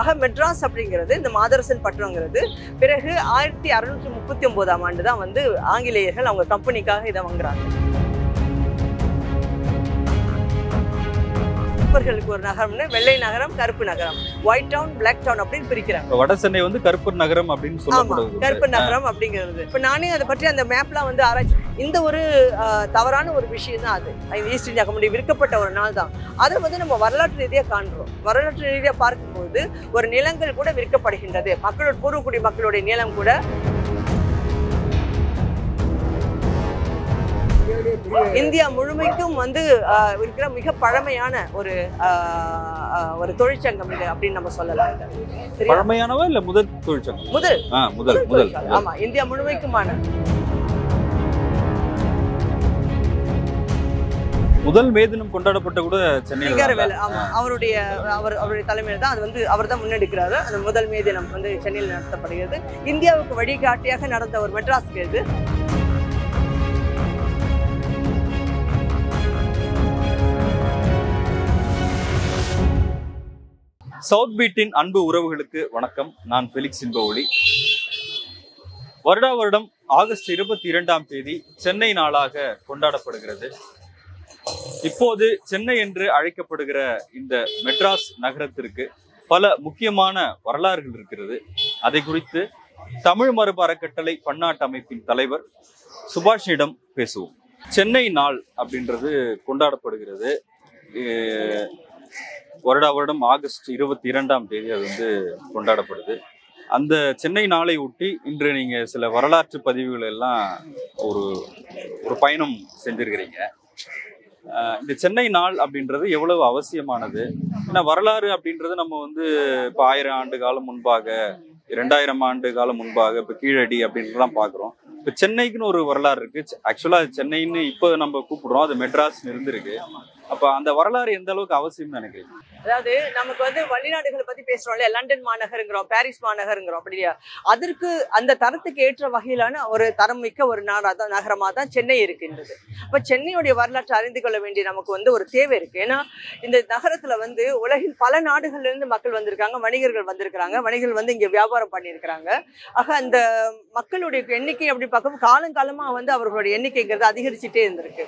ஆக மெட்ராஸ் அப்படிங்கிறது இந்த மாதரசன் பட்டணங்கிறது பிறகு 1639ஆம் ஆண்டு தான் வந்து ஆங்கிலேயர்கள் அவங்க கம்பெனிக்காக இதை வாங்குறாங்க. கருப்பர்களுக்கு ஒரு நகரம்னு வெள்ளை நகரம், கருப்பு நகரம், ஒயிட் டவுன், பிளாக் டவுன் அப்படின்னு பிரிக்கிறாங்க. வட சென்னை வந்து கருப்பு நகரம் அப்படின்னு சொல்லப்படுது. கருப்பு நகரம் அப்படிங்கிறது. இப்ப நானே அதை பற்றி அந்த மேப்லாம் வந்து ஆராய்ச்சி, இந்த ஒரு தவறான ஒரு விஷயம் தான் அது. ஈஸ்ட் இந்தியா கம்பெனி விற்கப்பட்ட ஒரு நாள் தான். அதை வந்து நம்ம வரலாற்று ரீதியாக காண்றோம். வரலாற்று ரீதியாக பார்க்கும்போது ஒரு நிலங்கள் கூட விற்கப்படுகின்றது. மக்களோட பூர்வக்குடி மக்களுடைய நிலம் கூட இந்தியா முழுமைக்கும் வந்து இருக்கிற மிக பழமையான ஒரு தொழிற்சங்கம் இது அப்படின்னு நம்ம சொல்லலாம். பழமையானவா இல்ல முதல் தொழிற்சங்கம்? முதல். ஆமா, இந்தியா முழுமைக்குமான முதல் மே தினம் கொண்டாடப்பட்ட கூட சென்னையில். ஆமா, அவருடைய தலைமையில் தான் அது வந்து அவர் தான் முன்னெடுக்கிறாரு. அந்த முதல் மே தினம் வந்து சென்னையில் நடத்தப்படுகிறது. இந்தியாவுக்கு வழிகாட்டியாக நடந்த ஒரு மெட்ராஸ்க்கு இது. சவுத் பீட்டின் அன்பு உறவுகளுக்கு வணக்கம். நான் ஃபெலிக்ஸ் இன்பஒளி. வருடா வருடம் ஆகஸ்ட் 22ஆம் தேதி சென்னை நாளாக கொண்டாடப்படுகிறது. இப்போது சென்னை என்று அழைக்கப்படுகிற இந்த மெட்ராஸ் நகரத்திற்கு பல முக்கியமான வரலாறுகள் இருக்கிறது. அதை குறித்து தமிழ் மரபு அறக்கட்டளை பன்னாட்டு அமைப்பின் தலைவர் சுபாஷிடம் பேசுவோம். சென்னை நாள் அப்படின்றது கொண்டாடப்படுகிறது. வருடா வருடம் ஆகஸ்ட் 22ஆம் தேதி அது வந்து கொண்டாடப்படுது. அந்த சென்னை நாளை ஒட்டி இன்று நீங்க சில வரலாற்று பதிவுகள் எல்லாம் ஒரு பயணம் செஞ்சிருக்கிறீங்க. இந்த சென்னை நாள் அப்படின்றது எவ்வளவு அவசியமானது? ஏன்னா வரலாறு அப்படின்றது நம்ம வந்து இப்போ 1000 ஆண்டு காலம் முன்பாக, 2000 ஆண்டு காலம் முன்பாக, இப்போ கீழடி அப்படின்றலாம் பார்க்குறோம். இப்போ சென்னைக்குன்னு ஒரு வரலாறு இருக்கு. ஆக்சுவலாக சென்னைன்னு இப்போ நம்ம கூப்பிடுறோம், அது மெட்ராஸ்ன்னு இருந்திருக்கு. அப்ப அந்த வரலாறு எந்த அளவுக்கு அவசியம்னு நினைக்கிறீங்க? அதாவது நமக்கு வந்து வெளிநாடுகளை பத்தி பேசுறோம்ல, லண்டன் மாநகருங்கிறோம், பாரிஸ் மாநகருங்கிறோம், அப்படியா? அதற்கு அந்த தரத்துக்கு ஏற்ற வகையிலான ஒரு தரம் மிக்க ஒரு நகரமா தான் சென்னை இருக்கின்றது. அப்ப சென்னையுடைய வரலாற்றை அறிந்து கொள்ள வேண்டிய நமக்கு வந்து ஒரு தேவை இருக்கு. ஏன்னா இந்த நகரத்துல வந்து உலகின் பல நாடுகள்ல இருந்து மக்கள் வந்திருக்காங்க, வணிகர்கள் வந்திருக்கிறாங்க, வணிகர்கள் வந்து இங்க வியாபாரம் பண்ணியிருக்கிறாங்க. ஆக அந்த மக்களுடைய எண்ணிக்கை அப்படி பார்க்கும் காலங்காலமா வந்து அவர்களுடைய எண்ணிக்கைங்கிறது அதிகரிச்சுட்டே இருந்திருக்கு.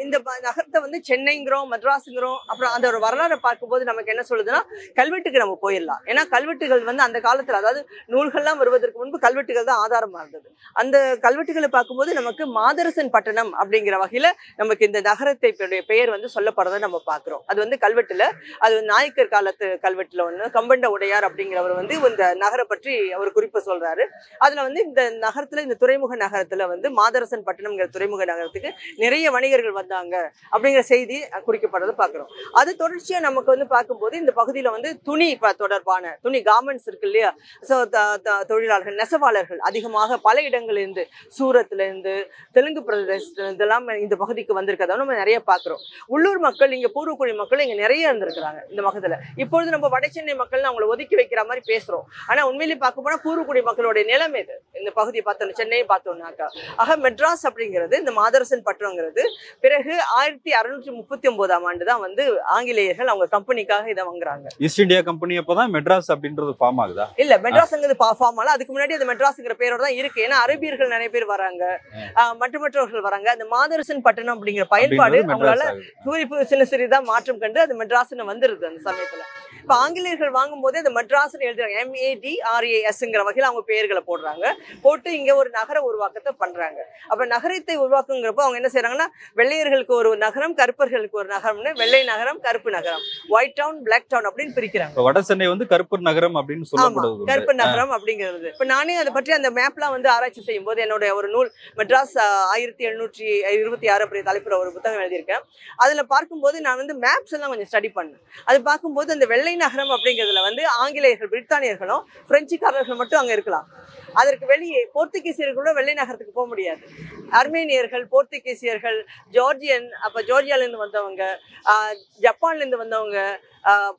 இந்த நகரத்தை வந்து சென்னைங்கிறோம், மெட்ராஸுங்கிறோம். அப்புறம் அந்த ஒரு வரலாறை பார்க்கும்போது நமக்கு என்ன சொல்லுதுன்னா, கல்வெட்டுக்கு நம்ம போயிடலாம். ஏன்னா கல்வெட்டுகள் வந்து அந்த காலத்துல, அதாவது நூல்கள்லாம் வருவதற்கு முன்பு கல்வெட்டுகள் தான் ஆதாரமா இருந்தது. அந்த கல்வெட்டுகளை பார்க்கும்போது நமக்கு மாதரசன் பட்டணம் அப்படிங்கிற வகையில நமக்கு இந்த நகரத்தை பெயர் வந்து சொல்லப்படுறதை நம்ம பார்க்கிறோம். அது வந்து கல்வெட்டுல, அது நாயக்கர் காலத்து கல்வெட்டுல ஒண்ணு கம்பண்ட உடையார் அப்படிங்கிறவர் வந்து இந்த நகரை பற்றி ஒரு குறிப்பு சொல்றாரு. அதுல வந்து இந்த நகரத்துல, இந்த துறைமுக நகரத்துல வந்து மாதரசன் பட்டணம்ங்கிற துறைமுக நகரத்துக்கு நிறைய வணிகர்கள் வந்தாங்க அப்படிங்கிற செய்தி குறிக்கப்படுறதை பார்க்கிறோம். அது தொடர்ச்சியா நமக்கு வந்து பார்க்கும்போது இந்த பகுதியில வந்து துணி தொடர்பான துணி கார்மெண்ட்ஸ் இருக்கு இல்லையா, தொழிலாளர்கள், நெசவாளர்கள் அதிகமாக பல இடங்கள்ல இருந்து, சூரத்ல இருந்து, தெலுங்கு பிரதேசத்துல இதெல்லாம் இந்த பகுதிக்கு வந்திருக்கதை நம்ம நிறைய பார்க்கிறோம். உள்ளூர் மக்கள், இங்க பூர்வக்குடி மக்கள் இங்க நிறைய இருந்திருக்கிறாங்க இந்த பகுதியில. இப்பொழுது நம்ம வட சென்னை மக்கள் அவங்களை ஒதுக்கி வைக்கிற மாதிரி பேசுறோம். ஆனா உண்மையிலேயே பார்க்க போனா பூர்வக்குடி மக்களுடைய நிலைமை இது. இந்த பகுதியை பார்த்தோம், சென்னையை பார்த்தோம்னாக்கா. ஆக மெட்ராஸ் அப்படிங்கிறது, இந்த மாதரசன் பட்டணங்கிறது பிறகு 1639ஆம் ஆண்டு தான் வந்து ஆங்கிலேயர்கள் அவங்க கம்பெனிக்காக இதை வாங்குறாங்க. ஈஸ்ட் இந்தியா கம்பெனி அப்பதான் மெட்ராஸ் அப்படின்றது ஃபார்ம் ஆகுதா? இல்ல, மெட்ராஸ்ங்கிறது ஃபார்ம் ஆகல. அதுக்கு முன்னாடி அந்த மெட்ராஸ்ங்கிற பேரோட தான் இருக்கு. ஏன்னா அரபியர்கள் நிறைய பேர் வராங்க, மற்றவர்கள் வராங்க. அந்த மாதரசன் பட்டணம் அப்படிங்கிற பயன்பாடு அவங்களால குறிப்பு சின்ன சிறிதான் மாற்றம் கண்டு அது மெட்ராஸ்ன்னு வந்துருது அந்த சமயத்துல. இப்ப ஆங்கிலேயர்கள் வாங்கும் போதே அந்த மெட்ராஸ்ன்னு எழுதுறாங்க, MADRASங்கிற வகையில் அவங்க பெயர்களை போடுறாங்க. போட்டு இங்க ஒரு நகர உருவாக்கத்தை பண்றாங்க. அப்ப நகரத்தை உருவாக்குங்கிறப்போ அவங்க என்ன செய்யறாங்கன்னா, வெள்ளையர்களுக்கு ஒரு நகரம், கருப்பர்களுக்கு ஒரு நகரம்னு வெள்ளை நகரம், கருப்பு நகரம், ஒயிட் டவுன், பிளாக் டவுன் அப்படின்னு பிரிக்கிறாங்க. வட சென்னை வந்து கருப்பு நகரம் அப்படின்னு சொல்லப்படுது. கருப்பு நகரம் அப்படிங்கிறது. இப்ப நானே அதை பற்றி அந்த மேப்லாம் வந்து ஆராய்ச்சி செய்யும் போது என்னோட ஒரு நூல் மெட்ராஸ் 1726 அப்படி தலைப்புற ஒரு புத்தகம் எழுதியிருக்கேன். அதுல பார்க்கும்போது நான் வந்து மேப்ஸ் எல்லாம் கொஞ்சம் ஸ்டடி பண்ணேன். அது பார்க்கும்போது அந்த வெள்ளை நகரம் அப்படிங்கிறதுல வந்து ஆங்கிலேயர்கள், பிரித்தானியர்களும் பிரெஞ்சுக்காரர்கள் மட்டும் அங்க இருக்கலாம். அதற்கு வெளியே போர்த்துகீசியர்களோட வெள்ளை நகரத்துக்கு போக முடியாது. அர்மேனியர்கள், போர்த்துகீசியர்கள், ஜார்ஜியன், அப்ப ஜோர்ஜியால இருந்து வந்தவங்க, ஜப்பான்ல இருந்து வந்தவங்க,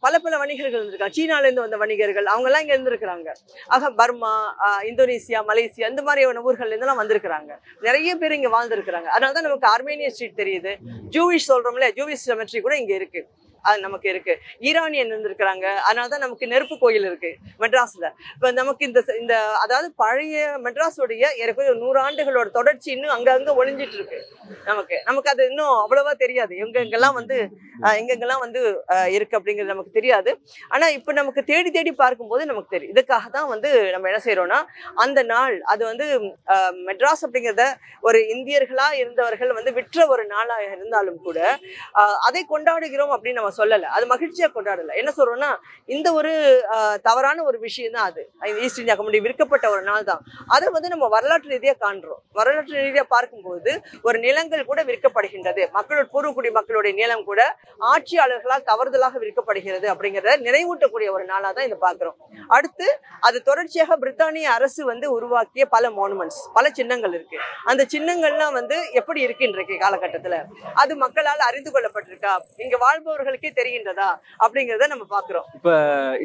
பல வணிகர்கள் இருந்திருக்காங்க. சீனால இருந்து வந்த வணிகர்கள் அவங்க எல்லாம் இங்க இருந்திருக்கிறாங்க. ஆக பர்மா, இந்தோனேசியா, மலேசியா இந்த மாதிரியான ஊர்கள்ல இருந்தெல்லாம் வந்திருக்கிறாங்க. நிறைய பேர் இங்க வாழ்ந்துருக்கிறாங்க. அதனாலதான் நமக்கு ஆர்மேனியன் ஸ்ட்ரீட் தெரியுது. ஜூவிஷ் சொல்றோம்ல, ஜூவிஷ் செமெட்ரி கூட இங்க இருக்கு. நமக்கு இருக்கு. ஈரானியன் இருந்திருக்கிறாங்க, அதனாலதான் நமக்கு நெருப்பு கோயில் இருக்கு மெட்ராஸ்ல. இப்ப நமக்கு இந்த அதாவது பழைய மெட்ராஸுடைய ஏறக்குறைய 100 ஆண்டுகளோட தொடர்ச்சி இன்னும் அங்கங்க ஒளிஞ்சிட்டு இருக்கு. நமக்கு அது இன்னும் அவ்வளவா தெரியாது, எங்கெங்கெல்லாம் வந்து இருக்கு அப்படிங்கிறது நமக்கு தெரியாது. ஆனா இப்ப நமக்கு தேடி தேடி பார்க்கும்போது நமக்கு தெரியும். இதுக்காக தான் வந்து நம்ம என்ன செய்யறோம்னா, அந்த நாள் அது வந்து மெட்ராஸ் அப்படிங்கிறத ஒரு இந்தியர்களா இருந்தவர்கள் வந்து விற்ற ஒரு நாளா இருந்தாலும் கூட அதை கொண்டாடுகிறோம் அப்படின்னு நம்ம சொல்லல, அது மகிழ்ச்சியா கொண்டாடல. என்ன சொல்றோம்னா, இந்த ஒரு தவறான ஒரு விஷயம் தான் அது. ஈஸ்ட் இந்தியா கம்பெனி விற்கப்பட்ட ஒரு நாள் தான். அதை வந்து நம்ம வரலாற்று ரீதியா காண்றோம். வரலாற்று ரீதியா பார்க்கும்போது ஒரு நிலங்கள் கூட விற்கப்படுகின்றது, பூர்வக்குடி மக்களுடைய நிலம் கூட ஆட்சியாளர்களால் தவறுதலாக விற்கப்படுகிறது அப்படிங்கிறத நினைவூட்டக்கூடிய ஒரு நாளா தான் இதை பார்க்கிறோம். அடுத்து அது தொடர்ச்சியாக பிரித்தானிய அரசு வந்து உருவாக்கிய பல மானுமெண்ட்ஸ், பல சின்னங்கள் இருக்கு. அந்த சின்னங்கள்லாம் வந்து எப்படி இருக்கு இன்றைக்கு காலகட்டத்துல, அது மக்களால் அறிந்து கொள்ளப்பட்டிருக்கா, இங்க வாழ்பவர்களுக்கே தெரிகின்றதா அப்படிங்கிறத நம்ம பாக்குறோம். இப்ப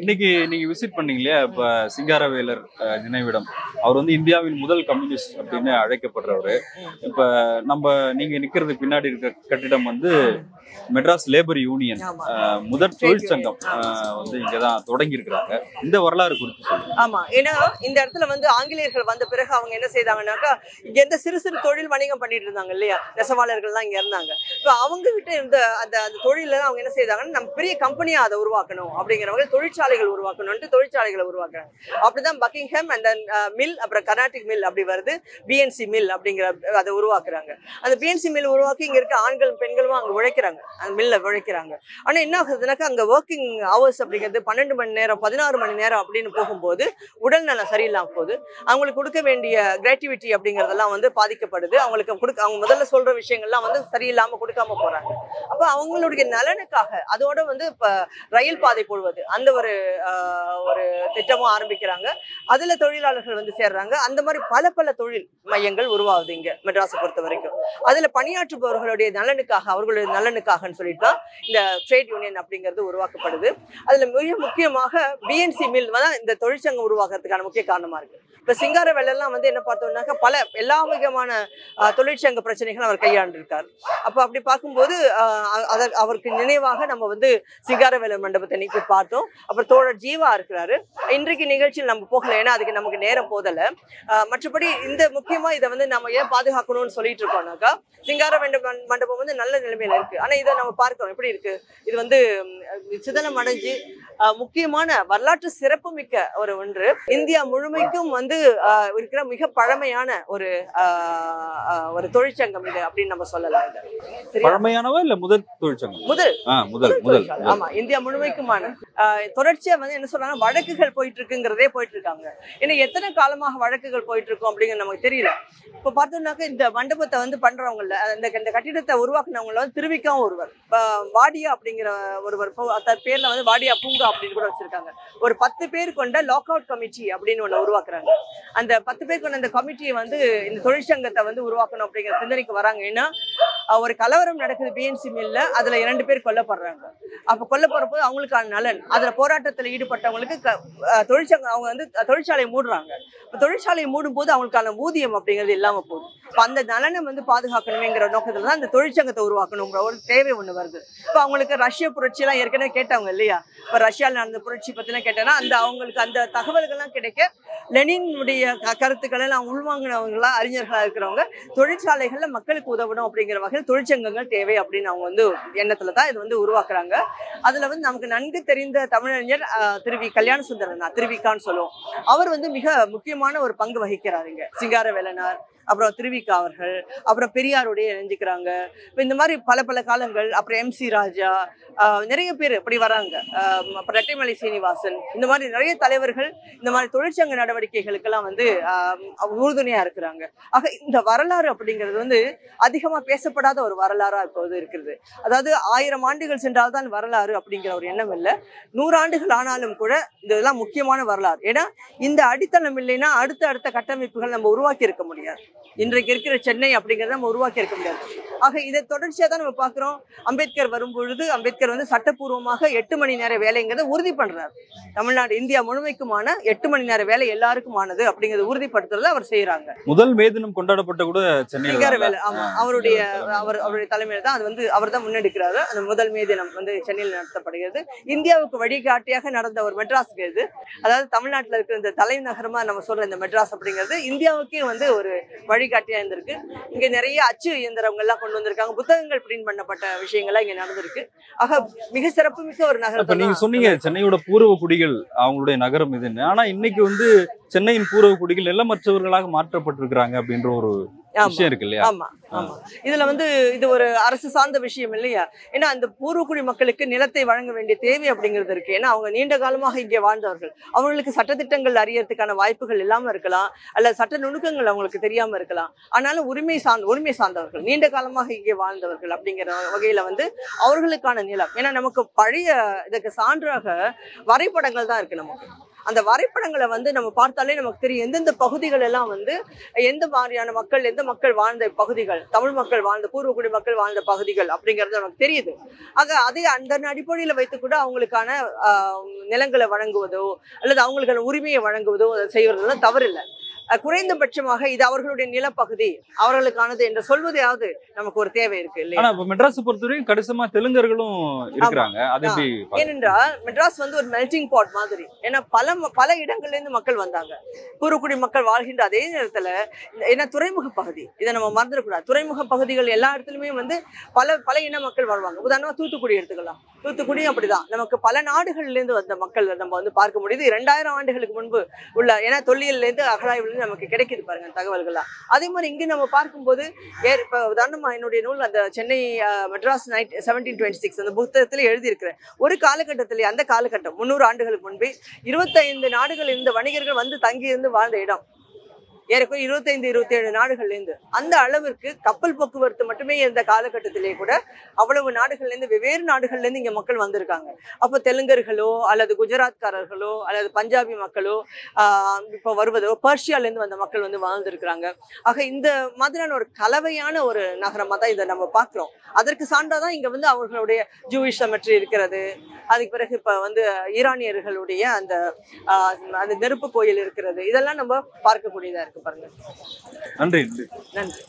இன்னைக்கு நீங்க விசிட் பண்ணீங்க இல்லையா, இப்ப சிங்காரவேலர் நினைவிடம், அவர் வந்து இந்தியாவின் முதல் கம்யூனிஸ்ட் அப்படின்னு அழைக்கப்படுறவரு. இப்ப நீங்க நிக்கிறது பின்னாடி இருக்க கட்டிடம் வந்து மெட்ராஸ் லேபர் யூனியன் முதற் தொழிற்சங்கம் வந்து இங்கதான் தொடங்கி இருக்கிறாங்க. இந்த வரலாறு குறித்து சொல்லுங்க. ஆமா, ஏன்னா இந்த இடத்துல வந்து ஆங்கிலேயர்கள் வந்த பிறகு அவங்க என்ன செய்தாங்கன்னாக்கா, இங்க இருந்த சிறு சிறு தொழில் வணிகம் பண்ணிட்டு இருந்தாங்க இல்லையா, நெசவாளர்கள்லாம் இங்க இருந்தாங்க. இப்ப அவங்க கிட்ட இருந்த அந்த தொழில அவங்க என்ன செய்தாங்கன்னா, நம்ம பெரிய கம்பெனியா அதை உருவாக்கணும் அப்படிங்கிறவங்க தொழிற்சாலைகள் உருவாக்கணும்னு தொழிற்சாலைகளை உருவாக்குறாங்க. அப்படிதான் பக்கிங்ஹாம் அண்ட் மில், அப்புறம் கர்நாடிக் மில் அப்படி வருது, பிஎன்சி மில் அப்படிங்கிற அதை உருவாக்குறாங்க. அந்த பிஎன்சி மில் உருவாக்கி இங்க இருக்க ஆண்களும் பெண்களும் அங்க உழைக்கிறாங்க, அந்த மில்ல உழைக்கிறாங்க. ஆனா என்ன ஆகுதுனாக்கா, அங்க ஒர்க்கிங் ஹவர்ஸ் அப்படிங்கிறது 12 மணி நேரம் 16 மணி நேரம் அப்படின்னு போகும்போது உடல் நலம் சரியில்லாம போகுது. அவங்களுக்கு கொடுக்க வேண்டிய கிராட்டிவிட்டி அப்படிங்கறதெல்லாம் வந்து பாதிக்கப்படுது. அவங்க முதல்ல சொல்ற விஷயங்கள்லாம் வந்து சரியில்லாம கொடுக்காம போறாங்க. அப்ப அவங்களுடைய நலனுக்காக அதோட வந்து இப்ப ரயில் பாதை போடுவது அந்த ஒரு திட்டமும் ஆரம்பிக்கிறாங்க. அதுல தொழிலாளர்கள் வந்து சேர்றாங்க. அந்த மாதிரி பல தொழில் மையங்கள் உருவாகுது இங்க மெட்ராஸை பொறுத்த வரைக்கும். அதுல பணியாற்றுபவர்களுடைய நலனுக்காக, அவர்களுடைய நலனுக்காகன்னு சொல்லிட்டு தான் இந்த ட்ரேட் யூனியன் அப்படிங்கிறது உருவாக்கப்படுது. அதுல மிக முக்கியமாக பிஎன்சி மில் தான் இந்த தொழிற்சங்கம் உருவாக்குறதுக்கான முக்கிய காரணமா இருக்கு. இப்ப சிங்காரவேலர்லாம் வந்து என்ன பார்த்தோம்னாக்கா, எல்லா விதமான தொழிற்சங்க பிரச்சனைகள் அவர் கையாண்டிருக்காரு. அப்ப அப்படி பார்க்கும்போது அவருக்கு நினைவாக நம்ம வந்து சிங்காரவேலர் மண்டபத்தை இன்னைக்கு பார்த்தோம். அப்புறம் தோழர் ஜீவா இருக்கிறாரு. இன்றைக்கு நிகழ்ச்சியில் நம்ம போகல, ஏன்னா அதுக்கு நமக்கு நேரம் போதல. மற்றபடி இந்த முக்கியமா இதை வந்து நம்ம ஏன் பாதுகாக்கணும்னு சொல்லிட்டு இருக்கோம்னாக்கா, சிங்காரவேலர் மண்டபம் வந்து நல்ல நிலைமையில இருக்கு. ஆனா இதை நம்ம பார்க்கிறோம் எப்படி இருக்கு, இது வந்து சிதலம் அடைஞ்சு முக்கியமான வரலாற்று சிறப்பு மிக்க ஒன்று. இந்தியா முழுமைக்கும் வந்து இருக்கிற மிக பழமையான ஒரு தொழிற்சங்கம் இது அப்படின்னு நம்ம சொல்லலாம். பழமையானவா இல்ல முதல் தொழிற்சங்கம்? முதல். ஆமா, இந்தியா முழுமைக்குமான தொடர்ச்சியா வந்து என்ன சொல்றாங்க, வழக்குகள் போயிட்டு இருக்குங்கிறதே போயிட்டு இருக்காங்க. ஏன்னா எத்தனை காலமாக வழக்குகள் போயிட்டு இருக்கும் அப்படிங்கிறது நமக்கு தெரியல. இப்ப பார்த்தோம்னாக்க இந்த மண்டபத்தை வந்து பண்றவங்கல, இந்த கட்டிடத்தை உருவாக்குனவங்கள வந்து திருவிக்காவும் ஒருவர், வாடியா அப்படிங்கிற ஒருவர் பேர்ல வந்து வாடியா பூங்கா அப்படின்னு கூட வச்சிருக்காங்க. ஒரு 10 பேர் கொண்ட லாக் அவுட் கமிட்டி அப்படின்னு ஒண்ணு உருவாக்குறாங்க. அந்த 10 பேர் கொண்ட அந்த கமிட்டியை வந்து இந்த தொழிற்சங்கத்தை வந்து உருவாக்கணும் அப்படிங்கிற சிந்தனைக்கு வராங்க. ஏன்னா ஒரு கலவரம் நடக்குது பிஎன்சி மில்ல, அதுல 2 பேர் கொல்லப்படுறாங்க. அப்ப கொல்லப்படுறப்போ அவங்களுக்கான நலன், அதுல போராட்டத்துல ஈடுபட்டவங்களுக்கு தொழிற்சங்கம் அவங்க வந்து தொழிற்சாலையை மூடுறாங்க. தொழிற்சாலையை மூடும் போது அவங்களுக்கான ஊதியம் அப்படிங்கிறது இல்லாம போகுது. அந்த நலனை வந்து பாதுகாக்கணுமேங்கிற நோக்கத்துல தான் அந்த தொழிற்சங்கத்தை உருவாக்கணுங்கிற ஒரு தேவை ஒண்ணு வருது. இப்ப அவங்களுக்கு ரஷ்ய புரட்சி எல்லாம் ஏற்கனவே கேட்டாங்க இல்லையா, இப்ப ரஷ்யால நடந்த புரட்சி பத்தினா கேட்டேன்னா அவங்களுக்கு அந்த தகவல்கள்லாம் கிடைக்க லெனினுடைய கருத்துக்களை எல்லாம் உள்வாங்கினவங்களா அறிஞர்களா இருக்கிறவங்க தொழிற்சாலைகள்ல மக்களுக்கு உதவணும் அப்படிங்கிற வகையில் தொழிற்சங்கங்கள் தேவை அப்படின்னு அவங்க வந்து எண்ணத்துல தான் இது வந்து உருவாக்குறாங்க. அதுல வந்து நமக்கு நன்கு தெரிந்த தமிழறிஞர் திரு வி. கல்யாண சுந்தரனா, திருவிக்கான்னு சொல்லுவோம், அவர் வந்து மிக முக்கியமான ஒரு பங்கு வகிக்கிறார் இங்க. சிங்காரவேலனார், அப்புறம் திருவிக்கா அவர்கள், அப்புறம் பெரியாருடைய இணைஞ்சிக்கிறாங்க. இப்போ இந்த மாதிரி பல காலங்கள், அப்புறம் எம்.சி. ராஜா, நிறைய பேர் இப்படி வராங்க. அப்புறம் ரெட்டைமலை சீனிவாசன், இந்த மாதிரி நிறைய தலைவர்கள் இந்த மாதிரி தொழிற்சங்க நடவடிக்கைகளுக்கெல்லாம் வந்து உறுதுணையா இருக்கிறாங்க. ஆக இந்த வரலாறு அப்படிங்கிறது வந்து அதிகமா பேசப்படாத ஒரு வரலாறா இப்போது இருக்கிறது. அதாவது 1000 ஆண்டுகள் சென்றால்தான் வரலாறு அப்படிங்கிற ஒரு எண்ணம் இல்லை, 100 ஆண்டுகள் ஆனாலும் கூட இதெல்லாம் முக்கியமான வரலாறு. ஏன்னா இந்த அடித்தளம் இல்லைன்னா அடுத்த கட்டமைப்புகள் நம்ம உருவாக்கி இருக்க முடியாது. இன்றைக்கு இருக்கிற சென்னை அப்படிங்கிறத நம்ம உருவாக்கி இருக்க முடியாது. ஆக இதை தொடர்ச்சியா தான் நம்ம பார்க்கிறோம். அம்பேத்கர் வரும்பொழுது அம்பேத்கர் அம்பேத்கர் வந்து சட்டப்பூர்வமாக 8 மணி நேர வேலைங்கிறத உறுதி பண்றாரு. தமிழ்நாடு இந்தியா முழுமைக்குமான 8 மணி நேர வேலை எல்லாருக்குமானது அப்படிங்கறத உறுதிப்படுத்துறத அவர் செய்யறாங்க. முதல் மே தினம் கொண்டாடப்பட்ட கூட சென்னையில வேலை. ஆமா, அவருடைய தலைமையில தான் அது வந்து அவர் தான் முன்னெடுக்கிறாரு. அந்த முதல் மே தினம் வந்து சென்னையில் நடத்தப்படுகிறது. இந்தியாவுக்கு வழிகாட்டியாக நடந்த ஒரு மெட்ராஸ்க்கு இது, அதாவது தமிழ்நாட்டில் இருக்கிற இந்த தலைநகரமா நம்ம சொல்ற இந்த மெட்ராஸ் அப்படிங்கிறது இந்தியாவுக்கே வந்து ஒரு வழிகாட்டியா இருந்திருக்கு. இங்க நிறைய அச்சு இயந்திரங்கள் எல்லாம் கொண்டு வந்திருக்காங்க. புத்தகங்கள் பிரிண்ட் பண்ணப்பட்ட விஷயங்கள்லாம் இங்க நடந்திருக்கு. ஆக மிக சிறப்புமிக்க ஒரு நகரம். இப்ப நீங்க சொன்னீங்க சென்னையோட பூர்வ குடிகள் அவங்களுடைய நகரம் இதுன்னு. ஆனா இன்னைக்கு வந்து சென்னையின் பூர்வ குடிகள் நிலமற்றவர்களாக மாற்றப்பட்டிருக்கிறாங்க அப்படின்ற ஒரு விஷயம் இருக்கு இல்லையா? ஆமா ஆமா. இதுல வந்து இது ஒரு அரசு சார்ந்த விஷயம் இல்லையா? ஏன்னா அந்த பூர்வக்குடி மக்களுக்கு நிலத்தை வழங்க வேண்டிய தேவை அப்படிங்கிறது இருக்கு. ஏன்னா அவங்க நீண்ட காலமாக இங்கே வாழ்ந்தவர்கள். அவங்களுக்கு சட்டத்திட்டங்கள் அறியறதுக்கான வாய்ப்புகள் இல்லாம இருக்கலாம், அல்ல சட்ட நுணுக்கங்கள் அவங்களுக்கு தெரியாம இருக்கலாம். ஆனாலும் உரிமை சார்ந்தவர்கள், நீண்ட காலமாக இங்கே வாழ்ந்தவர்கள் அப்படிங்கிற வகையில வந்து அவர்களுக்கான நிலம். ஏன்னா நமக்கு பழைய இதுக்கு சான்றாக வரைபடங்கள் தான் இருக்கு. நமக்கு அந்த வரைபடங்களை வந்து நம்ம பார்த்தாலே நமக்கு தெரியும் எந்தெந்த பகுதிகள் எல்லாம் வந்து எந்த மாதிரியான மக்கள், எந்த மக்கள் வாழ்ந்த பகுதிகள், தமிழ் மக்கள் வாழ்ந்த, பூர்வக்குடி மக்கள் வாழ்ந்த பகுதிகள் அப்படிங்கிறது நமக்கு தெரியுது. ஆக அதே அந்த அடிப்படையில வைத்து கூட அவங்களுக்கான நிலங்களை வழங்குவதோ அல்லது அவங்களுக்கான உரிமையை வழங்குவதோ செய்வதெல்லாம் தவறில்லை. குறைந்தபட்சமாக இது அவர்களுடைய நிலப்பகுதி, அவர்களுக்கானது என்று சொல்வதையாவது நமக்கு ஒரு தேவை இருக்கு இல்லையா? ஆனா இப்ப மெட்ராஸ் பொறுத்தவரைக்கும் கணிசமா தெலுங்கர்களும் இருக்கிறாங்க. அது எப்படி? ஏனென்றால் மெட்ராஸ் வந்து ஒரு மெல்டிங் பாட் மாதிரி. ஏன்னா பல இடங்கள்ல இருந்து மக்கள் வந்தாங்க. பூர்வக்குடி மக்கள் வாழ்கின்ற அதே நேரத்துல ஏன்னா துறைமுக பகுதி, இதை நம்ம மறந்துடக்கூடாது. துறைமுக பகுதிகள் எல்லா இடத்துலயுமே வந்து பல இன மக்கள் வாழ்வாங்க. உதாரணமா தூத்துக்குடி எடுத்துக்கலாம். தூத்துக்குடியும் அப்படிதான். நமக்கு பல நாடுகள்ல இருந்து வந்த மக்கள் நம்ம வந்து பார்க்க முடியுது. 2000 ஆண்டுகளுக்கு முன்பு உள்ள, ஏன்னா தொல்லியல்ல இருந்து அகழாய்வுல நமக்கு கிடைக்குது பாருங்க தகவல்கள்லாம். அதே மாதிரி இங்க நம்ம பார்க்கும்போது இப்ப உதாரணமா என்னுடைய நூல் அந்த சென்னை மெட்ராஸ் 1726 அந்த புத்தகத்துல எழுதியிருக்கிறேன். ஒரு காலகட்டத்திலே, அந்த காலகட்டம் 300 ஆண்டுகளுக்கு முன்பே 25 நாடுகள் இருந்த வணிகர்கள் வந்து தங்கி இருந்து வாழ்ந்த இடம். ஏறக்குறைய 25-27 நாடுகள்ல இருந்து அந்த அளவிற்கு கப்பல் போக்குவரத்து மட்டுமே இருந்த காலகட்டத்திலே கூட அவ்வளவு நாடுகள்ல இருந்து, வெவ்வேறு நாடுகள்ல இருந்து இங்க மக்கள் வந்திருக்காங்க. அப்போ தெலுங்கர்களோ அல்லது குஜராத்காரர்களோ அல்லது பஞ்சாபி மக்களோ இப்போ வருவதோ பர்ஷியால இருந்து வந்த மக்கள் வந்து வாழ்ந்திருக்கிறாங்க. ஆக இந்த மாதிரியான ஒரு கலவையான ஒரு நகரமா தான் இதை நம்ம பார்க்கிறோம். அதற்கு சான்றாதான் இங்க வந்து அவர்களுடைய ஜூயிஷ் செமெட்ரி இருக்கிறது. அதுக்கு பிறகு இப்ப வந்து ஈரானியர்களுடைய அந்த நெருப்பு கோயில் இருக்கிறது. இதெல்லாம் நம்ம பார்க்கக்கூடியதா இருக்கு பாருங்க. நன்றி. நன்றி.